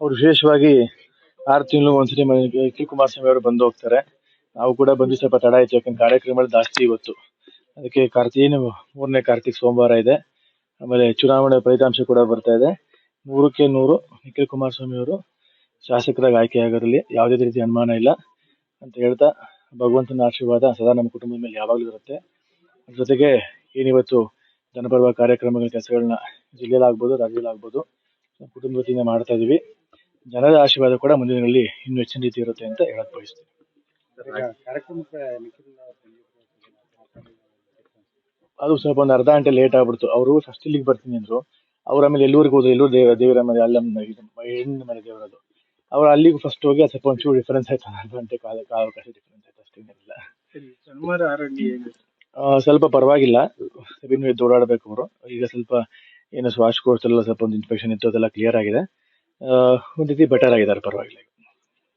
ಅವ್ರು ವಿಶೇಷವಾಗಿ 6 ತಿಂಗಳು ಒಂದ್ಸತಿ ನಿಖಿಲ್ ಕುಮಾರಸ್ವಾಮಿ ಅವರು ಬಂದು ಹೋಗ್ತಾರೆ. ನಾವು ಕೂಡ ಬಂದು ಸ್ವಲ್ಪ ತಡ ಆಯ್ತು, ಯಾಕಂದ್ರೆ ಕಾರ್ಯಕ್ರಮಗಳು ಜಾಸ್ತಿ ಇವತ್ತು. ಅದಕ್ಕೆ ಮೂರನೇ ಕಾರ್ತಿಕ್ ಸೋಮವಾರ ಇದೆ. ಆಮೇಲೆ ಚುನಾವಣೆ ಫಲಿತಾಂಶ ಕೂಡ ಬರ್ತಾ ಇದೆ. 100ಕ್ಕೆ 100 ನಿಖಿಲ್ ಕುಮಾರಸ್ವಾಮಿ ಅವರು ಶಾಸಕರಾಗಿ ಆಯ್ಕೆ ಆಗೋದ್ರಲ್ಲಿ ಯಾವುದೇ ರೀತಿ ಅನುಮಾನ ಇಲ್ಲ ಅಂತ ಹೇಳ್ತಾ, ಭಗವಂತನ ಆಶೀರ್ವಾದ ಸದಾ ನಮ್ಮ ಕುಟುಂಬದ ಮೇಲೆ ಯಾವಾಗಲೂ ಇರುತ್ತೆ. ಜೊತೆಗೆ ಏನಿವತ್ತು ಜನಪರ ಕಾರ್ಯಕ್ರಮಗಳ ಕೆಲಸಗಳನ್ನ ಜಿಲ್ಲೆಲಾಗ್ಬೋದು, ರಾಜ್ಯದಲ್ಲಾಗ್ಬೋದು, ಕುಟುಂಬ ವತಿಯಿಂದ ಮಾಡ್ತಾ ಇದೀವಿ. ಜನರ ಆಶೀರ್ವಾದ ಕೂಡ ಮುಂದಿನ ದಿನಗಳಲ್ಲಿ ಇನ್ನೂ ಹೆಚ್ಚಿನ ರೀತಿ ಇರುತ್ತೆ ಅಂತ ಹೇಳಕ್ ಬಯಸ್ತೀನಿ. ಅದು ಸ್ವಲ್ಪ ಒಂದು ಅರ್ಧ ಗಂಟೆ ಲೇಟ್ ಆಗ್ಬಿಡ್ತು. ಅವರು ಫಸ್ಟ್ ಇಲ್ಲಿಗೆ ಬರ್ತೀನಿ ಅಂದ್ರು. ಅವ್ರ ಆಮೇಲೆ ಎಲ್ಲೂರಿಗೆ ಹೋದ್ರು. ಎಲ್ಲೂರು ದೇವರ ಮನೆ, ಹೆಣ್ಣಿನ ಮನೆ ದೇವರದು. ಅವ್ರು ಅಲ್ಲಿಗೂ ಫಸ್ಟ್ ಹೋಗಿ ಅದು ಸ್ವಲ್ಪ ಒಂಚೂರು ಡಿಫರೆನ್ಸ್ ಆಯ್ತು. ಅರ್ಧ ಗಂಟೆ ಕಾಲವಕಾಶ ಡಿಫರೆನ್ಸ್ ಆಯ್ತು, ಅಷ್ಟೇನಿಲ್ಲ. ಸ್ವಲ್ಪ ಪರವಾಗಿಲ್ಲ, ಇನ್ನು ಎದ್ದು ಓಡಾಡಬೇಕು ಅವರು. ಈಗ ಸ್ವಲ್ಪ ಏನು ಶ್ವಾಸಕೋಶ ಎಲ್ಲ ಸ್ವಲ್ಪ ಒಂದು ಇನ್ಫೆಕ್ಷನ್ ಇತ್ತು, ಅದೆಲ್ಲ ಕ್ಲಿಯರ್ ಆಗಿದೆ. ಒಂದ್ ರೀತಿ ಬೆಟರ್ ಆಗಿದ್ದಾರೆ, ಪರವಾಗಿಲ್ಲ.